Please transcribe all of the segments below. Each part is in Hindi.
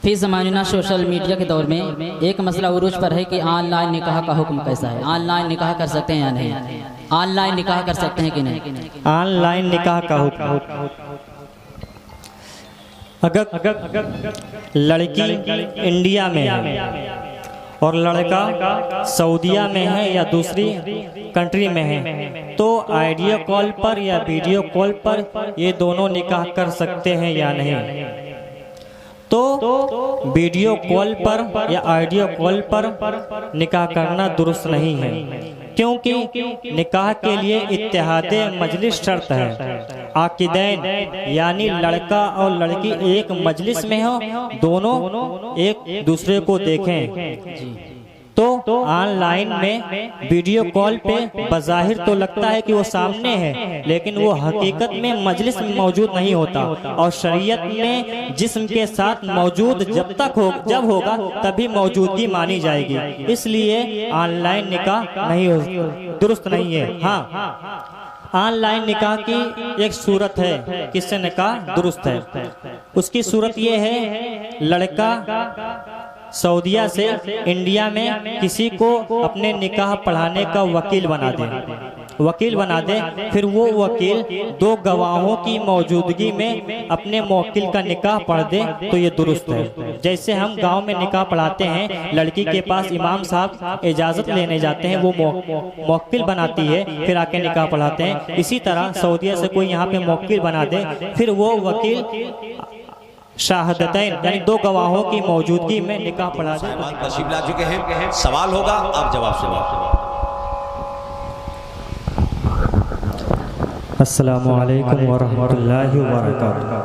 फी ज़माना सोशल मीडिया के दौर में एक मसला उरूज पर है कि ऑनलाइन निकाह का हुक्म कैसा है। ऑनलाइन निकाह कर सकते हैं या नहीं? ऑनलाइन निकाह कर सकते हैं कि नहीं? ऑनलाइन निकाह का हुक्म, अगर लड़की इंडिया में है और लड़का सऊदीया में है या दूसरी कंट्री में है तो ऑडियो कॉल पर या वीडियो कॉल पर ये दोनों निकाह कर सकते हैं या नहीं? तो वीडियो कॉल पर या ऑडियो कॉल पर निकाह करना दुरुस्त नहीं है, क्योंकि निकाह के लिए इत्तेहादे मजलिस शर्त है। आकिदैन यानी लड़का और लड़की एक मजलिस में हो, दोनों एक दूसरे को देखें। तो ऑनलाइन में वीडियो कॉल पे बज़ाहिर तो लगता है कि वो सामने है, लेकिन वो हकीकत में मजलिस में मौजूद नहीं होता। और शरीयत में जिस्म के साथ मौजूद जब होगा तभी मौजूदगी मानी जाएगी। इसलिए ऑनलाइन निकाह नहीं दुरुस्त नहीं है। हाँ, ऑनलाइन निकाह की एक सूरत है किससे निकाह दुरुस्त है। उसकी सूरत ये है, लड़का सऊदीया से इंडिया में किसी को अपने निकाह पढ़ाने का वकील बना दे, फिर वो वकील दो गवाहों की मौजूदगी में अपने मौकिल का निकाह पढ़ दे तो ये दुरुस्त है। जैसे हम गांव में निकाह पढ़ाते हैं, लड़की के पास इमाम साहब इजाज़त लेने जाते हैं, वो मौकिल बनाती है, फिर आके निकाह पढ़ाते हैं। इसी तरह सऊदीया से कोई यहाँ पे मौकिल बना दे, फिर वो वकील शाहदतैन यानी दो गवाहों की मौजूदगी में निकाह पढ़ा जाए। तशरीफ ला चुके हैं, सवाल होगा आप जवाब सुनिए। अस्सलामु अलैकुम व रहमतुल्लाहि व बरकातुहू।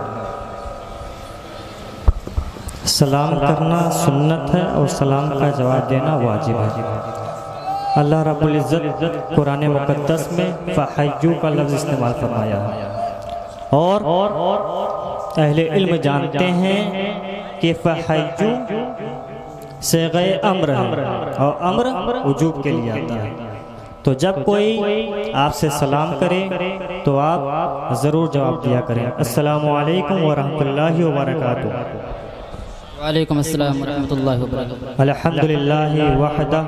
सलाम करना सुन्नत है और सलाम का जवाब देना वाजिब है। अल्लाह रब्बुल इज़्ज़त कुरान मुक़द्दस में फ़हय्यू का लफ्ज़ इस्तेमाल फरमाया है और अहले इल्म जानते हैं कि फ़हय्यू सेग़े अम्र है और अम्र वजूब के लिए आता है। तो जब कोई आपसे सलाम करे तो आप ज़रूर जवाब दिया करें। अस्सलामु अलैकुम व रहमतुल्लाहि व बरकातुहू। वालेकुम अस्सलाम व रहमतुल्लाहि व बरकातुहू। अल्हम्दुलिल्लाहि वहदह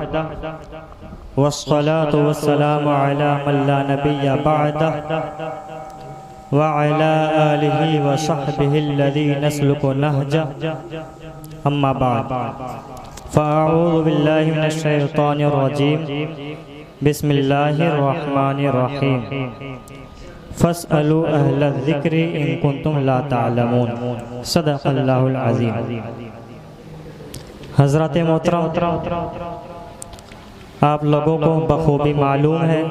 वस्सलातु वस्सलामु अला मन ला नबिय्य बअदह व अला आलिहि व सहबिहि अल्लज़ीना नस्लुकु नहजा अम्मा बाद फ़अऊज़ु बिल्लाहि मिनश शैतानिर रजीम बिस्मिल्लाहिर रहमानिर रहीम फ़स्अलू अहल ज़िक्रि इन कुंतुम ला तअलमून। सदक़ल्लाहुल अज़ीम। हज़रत मोहतरम, आप लोगों को बखूबी मालूम है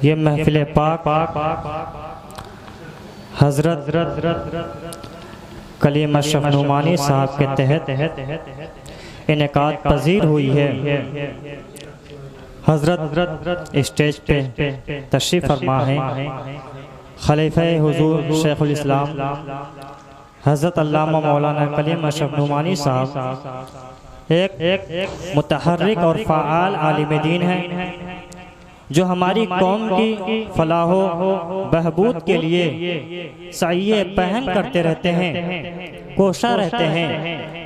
ये महफिल पाक हज़रत कलीम अशरफ नुमानी साहब के तहत इनेकाद पजीर हुई है। हज़रत स्टेज पे तशरीफ़ फरमा है खलीफ़े हुज़ूर शेखुल इस्लाम हज़रत अल्लामा मौलाना कलीम अशरफ नुमानी साहब एक मुतहर्रिक और फ़आल आलिम दीन है, जो हमारी कौम की फलाहो बहबूद के लिए सईए पहन करते रहते हैं, कोशा रहते हैं।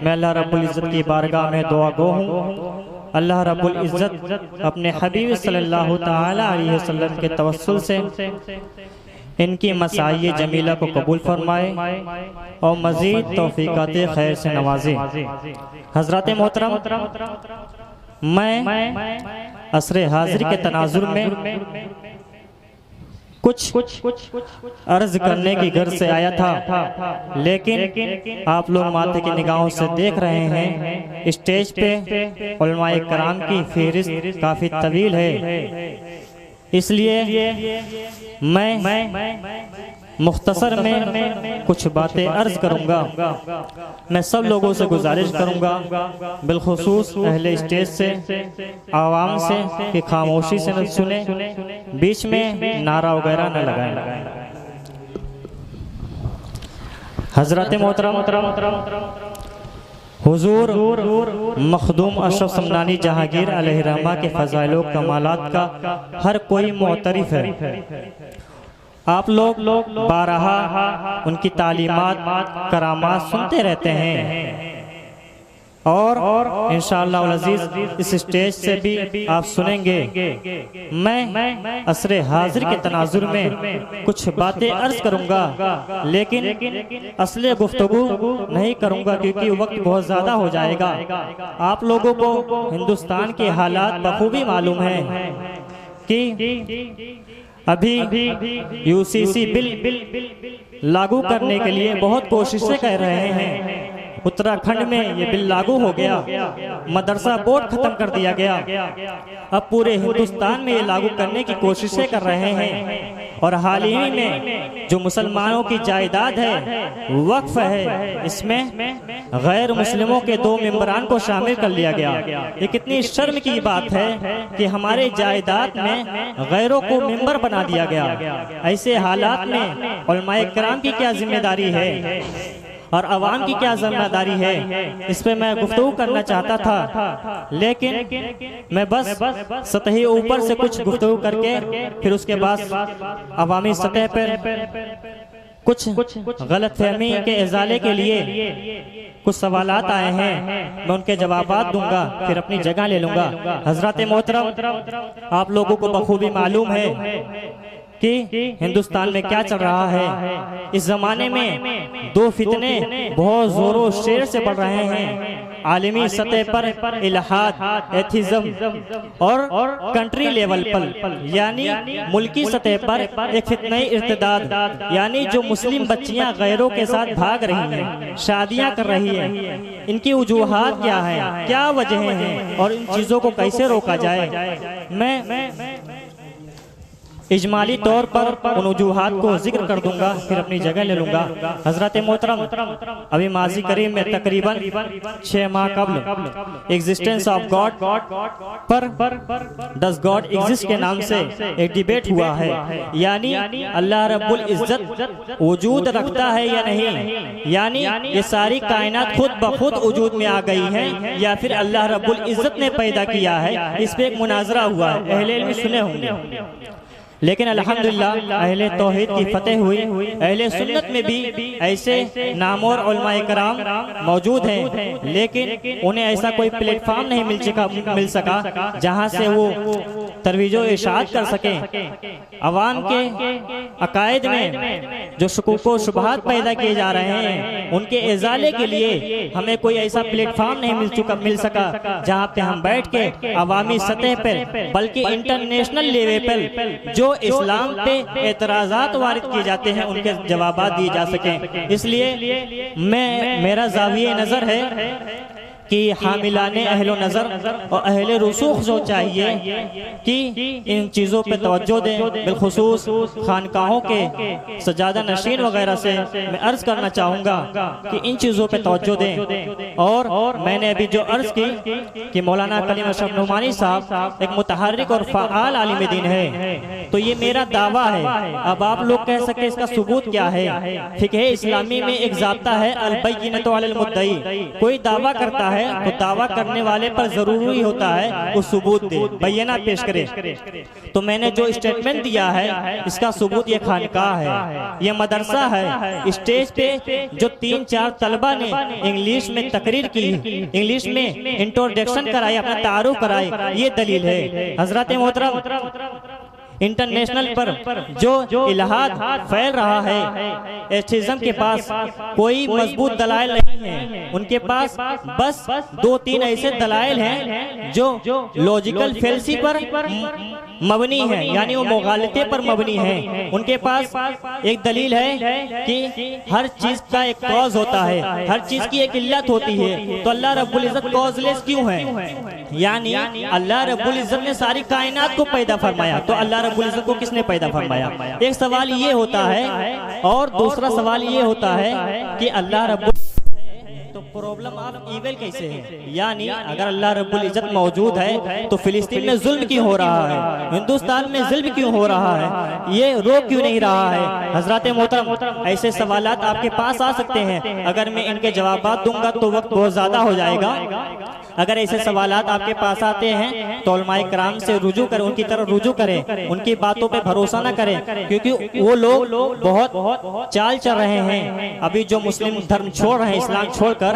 मैं अल्लाह रब्बुल इज़्ज़त की बारगाह में दुआ गो हूँ, अल्लाह रब्बुल इज़्ज़त अपने हबीब सल्लल्लाहु तआला अलैहि वसल्लम के तवस्सुल से इनकी मसाई जमीला को कबूल फरमाए और मज़ीद तौफ़ीक़ात खैर से नवाजे। हज़रत मोहतरम, मैं असरे हाजिर के तनाजुर में कुछ अर्ज करने की गर्ज से आया था, लेकिन आप लोग माथे की निगाहों से देख रहे हैं स्टेज पे उलमाए कराम की फहरिस्त काफ़ी तवील है। इसलिए मैं मुख्तसर में कुछ बातें अर्ज करूंगा। मैं सब लोगों से गुजारिश करूंगा, बिलखुसूस अहले स्टेज से, आवाम से, कि खामोशी से न सुने, बीच में नारा वगैरह न लगाएं। हजरत मोहतरम हुजूर मखदूम अशरफ समदानी जहांगीर अलैहिर्रहमा के फ़ज़ाइल व कमालात का हर कोई मुअतरिफ है। आप लोग बारहा उनकी तालीमात करामात सुनते रहते हैं और इंशाअल्लाह अल अज़ीज़ इस स्टेज से भी आप सुनेंगे। मैं असरे हाजिर के तनाजुर में कुछ बातें अर्ज करूंगा, लेकिन असले गुफ्तगू नहीं करूंगा क्योंकि वक्त बहुत ज़्यादा हो जाएगा। आप लोगों को हिंदुस्तान के हालात बखूबी मालूम है कि अभी यूसीसी बिल लागू करने के लिए बहुत कोशिशें कर रहे हैं। उत्तराखंड में ये बिल लागू हो गया, मदरसा बोर्ड खत्म कर दिया गया, अब पूरे हिंदुस्तान में ये लागू करने की कोशिशें कर रहे हैं। और हाल ही में जो मुसलमानों की जायदाद है, वक्फ है, इसमें गैर मुस्लिमों के 2 मेंबरान को शामिल कर लिया गया। ये कितनी शर्म की बात है कि हमारे जायदाद में गैरों को मेंबर बना दिया गया। ऐसे हालात में उलमाए किराम की क्या जिम्मेदारी है और अवाम की क्या जिम्मेदारी है, इस पे मैं गुफ्तगू करना चाहता था, लेकिन मैं बस सतही ऊपर से कुछ गुफ्तगू करके फिर उसके बाद अवामी सतह पर कुछ गलतफहमी के इजाले के लिए कुछ सवालात आए हैं, मैं उनके जवाबात दूंगा, फिर अपनी जगह ले लूंगा। हजरत मोहतरम, आप लोगों को बखूबी मालूम है कि हिंदुस्तान में क्या चल रहा है। इस जमाने में 2 फितने बहुत जोरों शेर से बढ़ रहे हैं। आलमी सतह पर इल्हाद, एथिज्म और कंट्री लेवल पर यानी मुल्की सतह पर एक फितने इर्तिदाद, यानी जो मुस्लिम बच्चियां गैरों के साथ भाग रही हैं, शादियां कर रही हैं, इनकी वजूहात क्या है, क्या वजह हैं और इन चीज़ों को कैसे रोका जाए। मैं इजमाली तौर पर उन वजूहात को जिक्र कर दूंगा, फिर अपनी जगह ले लूंगा। हजरत मोहतरम, अभी माजी करीम में तकरीबन 6 माह कबल एग्जिस्टेंस ऑफ गॉड पर डज गॉड एग्जिस्ट के नाम से एक डिबेट हुआ है, यानी अल्लाह रब्बुल इज्जत वजूद रखता है या नहीं, यानी ये सारी कायनात खुद ब खुद वजूद में आ गई है या फिर अल्लाह रब्बुल इज्जत ने पैदा किया है। इस पे एक मुनाजरा हुआ है, अहले इल्म सुने होंगे, लेकिन अल्हम्दुलिल्लाह अहले तौहीद की फतेह हुई। अहले सुन्नत में भी ऐसे नामवर उलमाए कराम मौजूद हैं, लेकिन उन्हें ऐसा कोई प्लेटफॉर्म नहीं मिल सका जहां से वो तरवीजो इशाअत कर सकें। अवाम के अकायद में जो शुकूक व शुबहात पैदा किए जा रहे हैं, उनके इजाले के लिए हमें कोई ऐसा प्लेटफॉर्म नहीं मिल सका जहां पे हम बैठ के अवामी सतह पर बल्कि इंटरनेशनल लेवल पर जो इस्लाम पे एतराज़ात वारिद किए जाते हैं उनके जवाबात दिए जा सकें। इसलिए मेरा ज़ाविये नज़र है कि हामिलाने अहलो नज़र और अहले रसूख जो चाहिए कि इन चीज़ों पे तवज्जो दें, बिलखुसूस खानकाहों के सजादा नशीन वगैरह से मैं अर्ज़ करना चाहूँगा कि इन चीज़ों पे तवज्जो दें। और मैंने अभी जो अर्ज़ की कि मौलाना कलीम अशरफ नुमानी साहब एक मुतहर्रिक और फ़आल आलिम दीन है, तो ये मेरा दावा है। अब आप लोग कह सके इसका सबूत क्या है। फिक़्ह इस्लामी में एक ज़ाब्ता है अल-बय्यिनतु अलल मुद्दई, कोई दावा करता है तो दावा करने वाले पर जरूरी होता है वो सबूत दे, बयाना पेश करे। तो मैंने जो स्टेटमेंट दिया है इसका सबूत ये खानकाह है, ये मदरसा है। स्टेज पे जो 3-4 तलबा ने इंग्लिश में तकरीर की, इंग्लिश में इंट्रोडक्शन कराई, अपना तारुफ कराई, ये दलील है। हजरत मोहतरम, इंटरनेशनल पर जो इल्हाद फैल रहा है, एथिज्म के पास कोई मजबूत दलाइल नहीं है, उनके पास बस 2-3 ऐसे दलाइल हैं जो लॉजिकल फेल्सी पर मबनी है, यानी वो मुगालते पर मबनी है। उनके पास एक दलील है कि हर चीज का एक कॉज होता है, हर चीज की एक इल्लत होती है, तो अल्लाह रब्बुल इज्जत कॉजलेस क्यों है? यानी अल्लाह रब्बुल इज्जत ने सारी कायनात को पैदा फरमाया, तो अल्लाह रब्बुल इज्जत को किसने पैदा फरमाया? एक सवाल ये होता है, और दूसरा सवाल ये होता है कि अल्लाह रब्बुल तो प्रॉब्लम ऑफ ईविल कैसे है, यानी अगर अल्लाह रब्बुल इज्जत मौजूद है तो फिलिस्तीन में जुल्म क्यों हो रहा है, हिंदुस्तान में जुल्म क्यों हो रहा है, ये रोक क्यों नहीं रहा है। हजरत मोहतरम ऐसे सवालात आपके पास आ सकते हैं, अगर मैं इनके जवाबात दूंगा तो वक्त बहुत ज्यादा हो जाएगा। अगर ऐसे सवालात आपके पास आते हैं तो उलमाए कराम से रुजू करें, उनकी तरफ रुजू करें, उनकी बातों पे भरोसा ना करें, क्योंकि वो लोग बहुत चाल चल रहे हैं। अभी जो मुस्लिम धर्म छोड़ रहे हैं, इस्लाम छोड़कर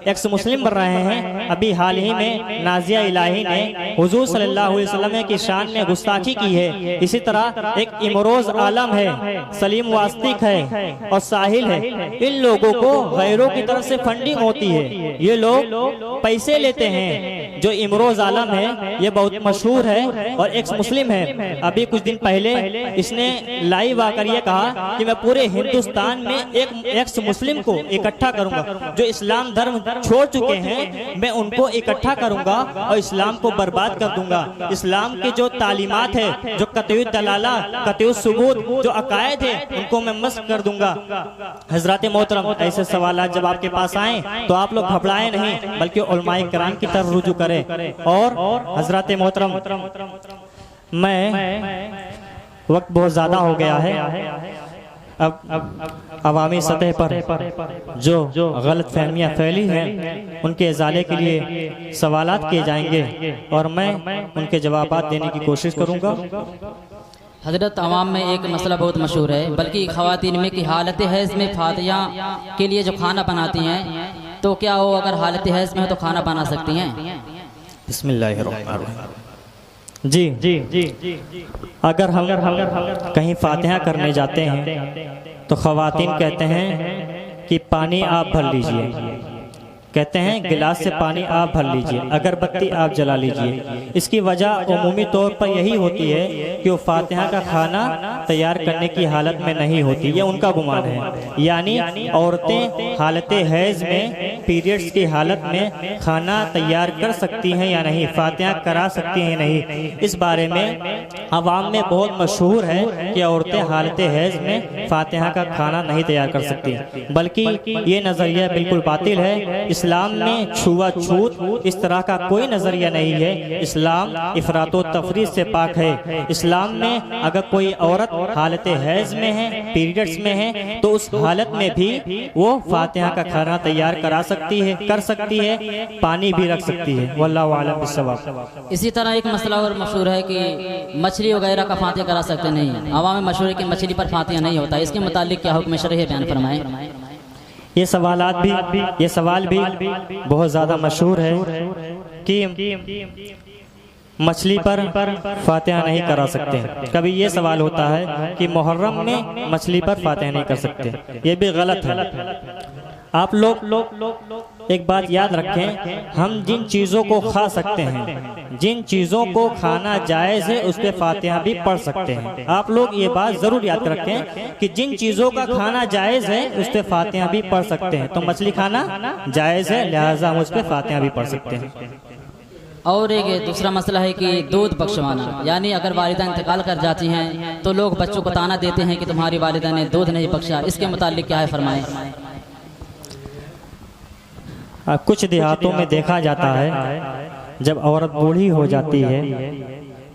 एक्स मुस्लिम बन रहे हैं। अभी हाल ही में नाजिया इलाही ने हुजूर सल्लल्लाहु अलैहि वसल्लम की शान में गुस्ताखी की है। इसी तरह एक इमरोज आलम है, सलीम वास्तिक है और साहिल है, इन लोगों को गैरों की तरफ से फंडिंग होती है। ये लोग पैसे लेते हैं। जो इमरोज आलम है ये बहुत मशहूर है और एक्स मुस्लिम है। अभी कुछ दिन पहले इसने लाइव आकर ये कहा कि मैं पूरे हिंदुस्तान में एक एक्स मुस्लिम को इकट्ठा करूंगा, जो इस्लाम धर्म छोड़ चुके हैं मैं उनको इकट्ठा करूंगा और इस्लाम को बर्बाद कर दूंगा। इस्लाम की जो तालीमात है, जो कतई दलाला, कतई सुबूत, जो अकायद है, उनको मैं मस्क कर दूंगा। हजरत मोहतरम ऐसे सवालात जब आपके पास आए तो आप लोग घबराएं नहीं, बल्कि उलमाए कराम की तरफ रुजू करें। और हजरत मोहतरम मैं वक्त बहुत ज्यादा हो गया है, अब अवामी सतह पर जो गलत फहमियाँ फैली हैं उनके इजाले के लिए सवालात किए जाएंगे और मैं उनके जवाबात देने की कोशिश करूंगा। हजरत अवाम में एक मसला बहुत मशहूर है, बल्कि ख़वातीन में कि हालत हैज़ में फातिया के लिए जो खाना बनाती हैं, तो क्या वो अगर हालत हैज़ में हो तो खाना बना सकती हैं? बिस्मिल्लाहिर्रहमानिर्रहीम। जी, अगर हम कहीं फातिहा करने जाते हैं तो ख़वातीन कहते हैं कि पानी आप भर लीजिए, कहते हैं गिलास से पानी आप भर लीजिए, अगरबत्ती आप जला लीजिए। इसकी वजह उमूमी तौर पर यही होती है कि वो फातिहा का खाना तैयार करने की हालत में नहीं होती, ये उनका गुमान है। यानी औरतें हालत हैज़ में, पीरियड्स की हालत में खाना तैयार कर सकती हैं या नहीं, फातिहा करा सकती हैं नहीं, इस बारे में अवाम में बहुत मशहूर है कि औरतें हालत हैज़ में फातिहा का खाना नहीं तैयार कर सकती। बल्कि ये नज़रिया बिल्कुल बातिल है। इस्लाम में छुआछूत इस तरह का कोई नजरिया नहीं है। इस्लाम इफरातो तफरीद से पाक है। इस्लाम में अगर कोई औरत हालत हैज़ में है, पीरियड्स में है, तो उस हालत में भी वो फातिहा का खाना तैयार करा सकती है, कर सकती है, पानी भी रख सकती है। वल्लाहु आलम बिस्सवाब। इसी तरह एक मसला और मशहूर है कि मछली वगैरह का फातिहा करा सकते नहीं। अवाम में मशहूर है कि मछली पर फातिहा नहीं होता, इसके मुतालिक क्या हुक्म शरई बयान फरमाएं। ये सवाल भी बहुत ज़्यादा मशहूर है कि मछली पर फातिहा नहीं करा सकते। कभी ये सवाल होता है कि मुहर्रम में मछली पर फातिहा नहीं कर सकते, ये भी गलत है। आप लोग एक बात याद रखें, हम जिन चीज़ों को खा सकते हैं, जिन चीज़ों को खाना जायज़ है, उस पर फातिहा भी पढ़ सकते हैं। आप लोग ये बात ज़रूर याद रखें कि जिन चीज़ों का खाना जायज़ है उस पर फातिहा भी पढ़ सकते हैं। तो मछली खाना जायज़ है, लिहाजा हम उस पर फातिहा भी पढ़ सकते हैं। और एक दूसरा मसला है कि दूध बख्शवाना, यानी अगर वालिदा इंतकाल कर जाती हैं तो लोग बच्चों को ताना देते हैं कि तुम्हारी वालिदा ने दूध नहीं बख्शा, इसके मुतालिक क्या है फरमाएं। कुछ देहातों में देखा जाता है जब औरत बूढ़ी हो जाती है,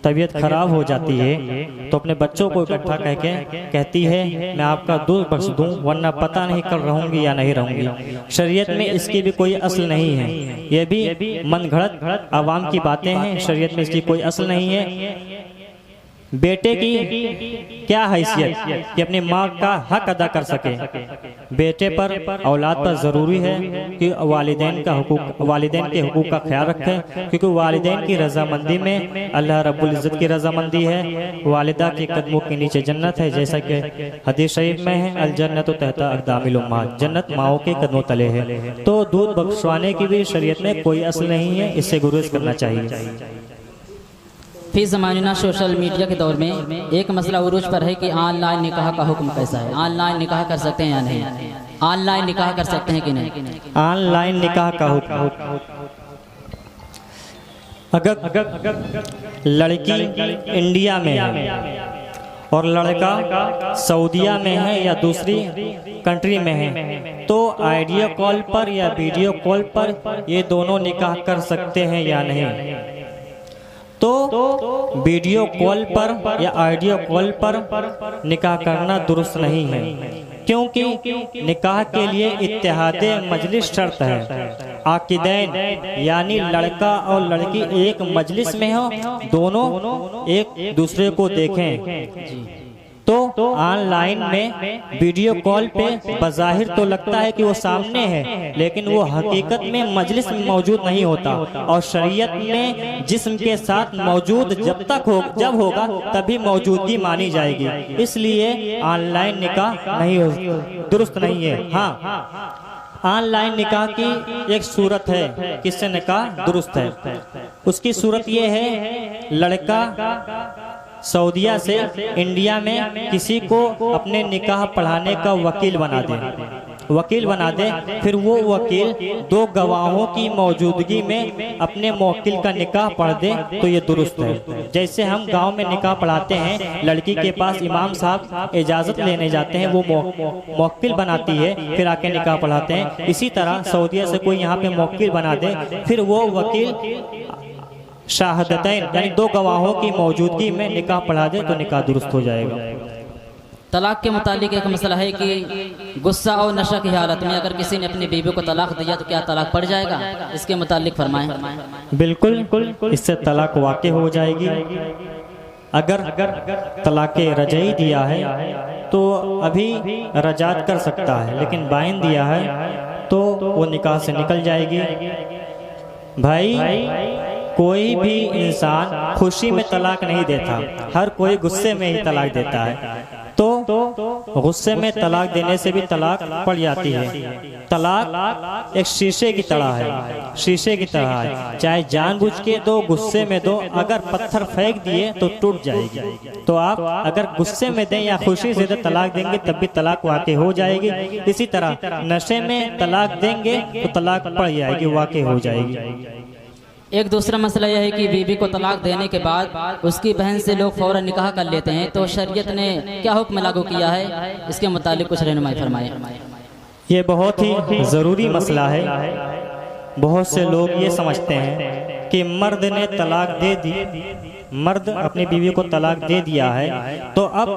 तबीयत खराब हो जाती है, तो अपने बच्चों को इकट्ठा कह के कहती है मैं आपका दूध बख्श दूं, वरना पता नहीं कल रहूंगी या नहीं रहूंगी। शरीयत में इसकी भी कोई असल नहीं है, ये भी मनगढ़ंत आवाम की बातें हैं। शरीयत में इसकी कोई असल नहीं है। बेटे की क्या हैसियत कि अपनी माँ का हक अदा कर सके। बेटे पर, औलाद पर ज़रूरी है कि वालिदैन के हुकूक का ख्याल रखें, क्योंकि वालिदैन की रजामंदी में अल्लाह रब्बुल इज़्ज़त की रजामंदी है। वालिदा के कदमों के नीचे जन्नत है, जैसा कि हदीस शरीफ में है, अल जन्नत तहता अक़दामिल उम्महात, जन्नत माओं के कदमों तले है। तो दूध बख्शवाने की भी शरीयत में कोई असल नहीं है, इससे गुरेज करना चाहिए। फी ज़माना सोशल मीडिया के दौर में एक मसला उरूज पर है कि ऑनलाइन निकाह का हुक्म कैसा है। ऑनलाइन निकाह कर सकते हैं या नहीं, ऑनलाइन निकाह कर सकते हैं कि नहीं। ऑनलाइन निकाह का हुक्म, अगर लड़की इंडिया में है और लड़का सऊदीया में है या दूसरी कंट्री में है, तो ऑडियो कॉल पर या वीडियो कॉल पर ये दोनों निकाह कर सकते हैं या नहीं? तो वीडियो कॉल पर या ऑडियो कॉल पर निकाह करना दुरुस्त नहीं है, क्योंकि निकाह के लिए इत्तेहादे मजलिस शर्त है। आकिदैन यानी लड़का और लड़की एक मजलिस में हो, दोनों एक दूसरे को देखें। तो ऑनलाइन में वीडियो कॉल पे बज़ाहिर तो लगता है कि वो सामने है, लेकिन वो हकीकत में मजलिस में मौजूद नहीं होता। और शरीयत में जिस्म के साथ मौजूद जब होगा तभी मौजूदगी मानी जाएगी। इसलिए ऑनलाइन निकाह दुरुस्त नहीं है। हाँ, ऑनलाइन निकाह की एक सूरत है किससे निकाह दुरुस्त है। उसकी सूरत ये है, लड़का सऊदीया से इंडिया में किसी को अपने निकाह पढ़ाने का वकील बना दे, फिर वो वकील 2 गवाहों की मौजूदगी में अपने मौकिल का निकाह पढ़ दे, तो ये दुरुस्त है। जैसे हम गांव में निकाह पढ़ाते हैं, लड़की के पास इमाम साहब इजाज़त लेने जाते हैं, वो मौकिल बनाती है, फिर आके निकाह पढ़ाते हैं। इसी तरह सऊदीया से कोई यहाँ पे मौकिल बना दे, फिर वो वकील शाहदतैन यानी 2 गवाहों की मौजूदगी में निकाह पढ़ा दे, तो निकाह दुरुस्त हो जाएगा। तलाक के मुतालिक एक मसला है कि गुस्सा और नशा की हालत में अगर किसी ने अपनी बीवी को तलाक दिया तो क्या तलाक पड़ जाएगा? इसके मुतालिक फरमाएं। बिल्कुल, इससे तलाक वाक़ई हो जाएगी। अगर तलाक रजई दिया है तो अभी रजात कर सकता है, लेकिन बाइन दिया है तो वो निकाह से निकल जाएगी। भाई, कोई भी इंसान खुशी में तलाक नहीं देता, हर कोई गुस्से में ही तलाक देता है। तो गुस्से में तलाक देने से भी तलाक पड़ जाती है। तलाक एक शीशे की तरह है, चाहे जानबूझ के दो, गुस्से में दो, अगर पत्थर फेंक दिए तो टूट जाएगी। तो आप अगर गुस्से में दें या खुशी से तलाक देंगे तब भी तलाक वाक़ई हो जाएगी। इसी तरह नशे में तलाक देंगे तो तलाक पड़ जाएगी, वाक़ई हो जाएगी। एक दूसरा मसला यह है कि बीवी को तलाक देने के बाद उसकी बहन से लोग फौरन निकाह कर लेते हैं, तो शरीयत ने क्या हुक्म लागू किया है? इसके मुतालिक कुछ रहनुमाई फरमाएं। ये बहुत ही ज़रूरी मसला है। बहुत से लोग ये समझते हैं कि मर्द ने तलाक दे दी, मर्द अपनी बीवी को तलाक दे दिया है तो अब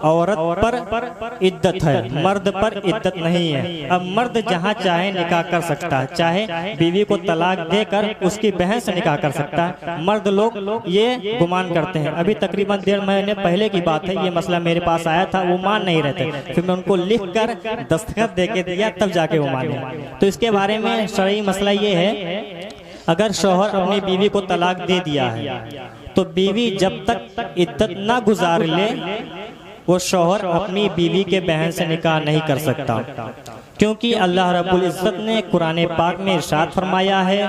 औरत पर इद्दत है, मर्द पर इद्दत नहीं है। अब मर्द जहाँ चाहे निकाह कर सकता है, चाहे बीवी को तलाक देकर उसकी बहन से निकाह कर सकता है। मर्द लोग ये गुमान करते हैं। अभी तकरीबन 1.5 महीने पहले की बात है, ये मसला मेरे पास आया था, वो मान नहीं रहे थे, फिर मैं उनको लिख कर दस्तखत दे के दिया, तब जाके वो माने। तो इसके बारे में शरई मसला ये है, अगर शौहर अपनी बीवी को तलाक दे दिया है तो बीवी जब तक इद्दत ना गुजार ले, वो शौहर अपनी बीवी के बहन से निकाह नहीं कर सकता, क्योंकि अल्लाह रब्बुल इज़्ज़त ने कुरान पाक में इरशाद फरमाया है,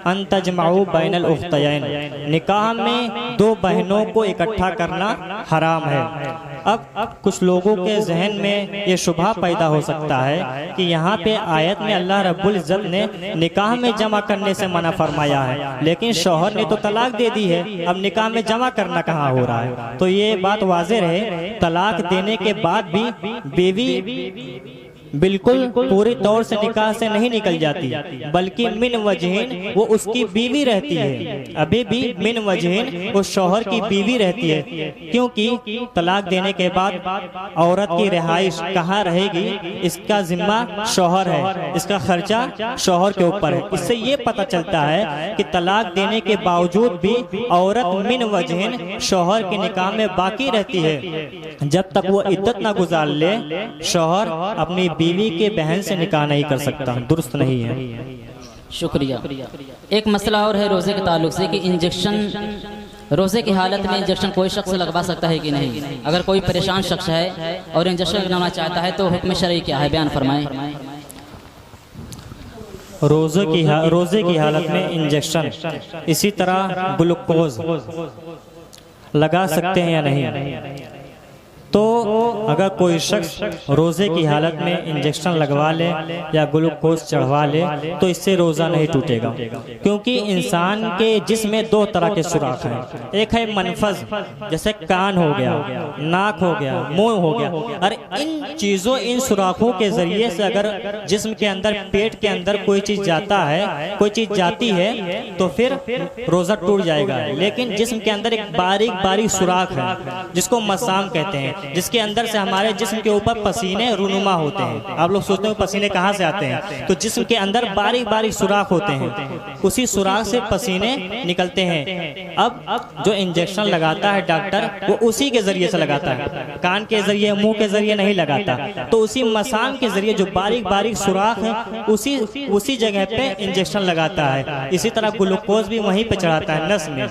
अन तजमाउ बैनल उख्तयैन, निकाह में 2 बहनों को इकट्ठा करना हराम है। अब कुछ लोगों के जहन में ये शुबहा पैदा हो सकता है कि यहाँ पे आयत में अल्लाह रब्बुल इज़्ज़त ने निकाह में जमा करने से मना फरमाया है, लेकिन शौहर ने तो तलाक दे दी है, अब निकाह में जमा करना कहाँ हो रहा है? तो ये बात वाज़ेह है, तलाक देने के बाद भी बीवी बिल्कुल पूरी तौर से निकाह से नहीं निकल जाती, बल्कि मिन वजहिन वो उसकी बीवी रहती है, अभी भी मिन वजहिन वो शौहर की बीवी रहती है, क्योंकि तलाक देने के बाद औरत की रिहाइश कहाँ रहेगी इसका जिम्मा शौहर है, इसका खर्चा शौहर के ऊपर है। इससे ये पता चलता है कि तलाक देने के बावजूद भी औरत मिन वजहिन शौहर के निकाह में बाकी रहती है। जब तक वो इद्दत ना गुजार ले, शौहर अपनी बीवी के बहन से निकाह नहीं कर सकता, दुरुस्त नहीं है। शुक्रिया। एक मसला और है रोज़े के ताल्लुक से कि इंजेक्शन, रोज़े की हालत में इंजेक्शन कोई शख्स लगवा सकता है कि नहीं? अगर कोई परेशान शख्स है और इंजेक्शन लगवाना चाहता है तो हुक्म शरई क्या है, बयान फरमाएं। रोज़े की हालत में इंजेक्शन, इसी तरह ग्लूकोज लगा सकते हैं या नहीं? तो अगर कोई शख्स रोज़े की हालत में इंजेक्शन लगवा ले या ग्लूकोज चढ़वा ले तो इससे रोज़ा नहीं टूटेगा, क्योंकि इंसान के जिस्म में दो तरह के सुराख हैं। एक है मनफज, जैसे कान हो गया, नाक हो गया, मुंह हो गया, और इन चीज़ों, इन सुराखों के ज़रिए से अगर जिस्म के अंदर, पेट के अंदर कोई चीज़ जाता है, कोई चीज़ जाती है तो फिर रोज़ा टूट जाएगा। लेकिन जिस्म के अंदर एक बारीक बारीक सुराख है जिसको मसाम कहते हैं, जिसके अंदर से हमारे जिस्म के ऊपर पसीने रूनुमा होते हैं। आप लोग सोचते हो पसीने कहाँ से आते हैं, तो जिस्म के अंदर बारीक बारीक सुराख होते हैं, उसी सुराख से पसीने निकलते हैं। अब जो इंजेक्शन लगाता है डॉक्टर, वो उसी के जरिए से लगाता है, कान के जरिए, मुंह के जरिए नहीं लगाता। तो उसी मसाम के जरिए जो बारीक बारीक सुराख है उसी जगह पे इंजेक्शन लगाता है। इसी तरह ग्लूकोज भी वहीं पे चढ़ाता है नस में।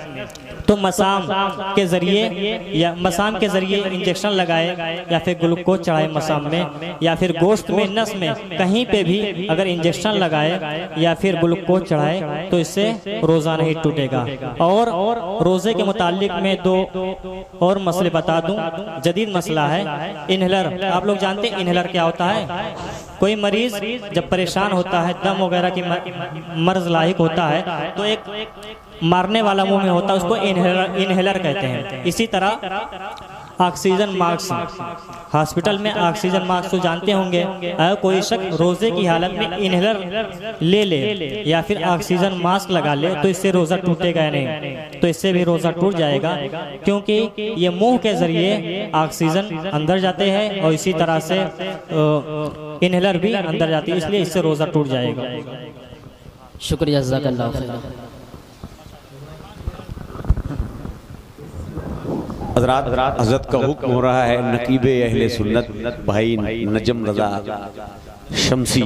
तो मसाम के जरिए इंजेक्शन लगाए या फिर ग्लूकोज चढ़ाए मसाम में, या फिर गोश्त में, नस में, कहीं पे भी अगर इंजेक्शन लगाए या फिर ग्लूकोज चढ़ाए तो इससे रोज़ा नहीं टूटेगा। और रोज़े के मुतालिक में दो और मसले बता दूं। जदीद मसला है इनहेलर। आप लोग जानते हैं इनहेलर क्या होता है? कोई मरीज जब परेशान होता है, दम वगैरह की मर्ज लाहिक होता है, तो एक मारने वाला मुंह में होता है, उसको इनहेलर कहते हैं। इसी तरह ऑक्सीजन मास्क, हॉस्पिटल में ऑक्सीजन मास्क तो जानते होंगे। अगर कोई शख्स रोज़े की हालत में इनहेलर ले या फिर ऑक्सीजन मास्क लगा ले तो इससे रोज़ा टूटेगा नहीं, तो इससे भी रोज़ा टूट जाएगा, क्योंकि ये मुंह के ज़रिए ऑक्सीजन अंदर जाते हैं और इसी तरह से इनहेलर भी अंदर जाती है, इसलिए इससे रोज़ा टूट जाएगा। शुक्रिया, जज़ाकल्लाह खैर। हज़रत का हुक्म हो रहा है, नकीब अहले सुन्नत भाई नजम रजा शमसी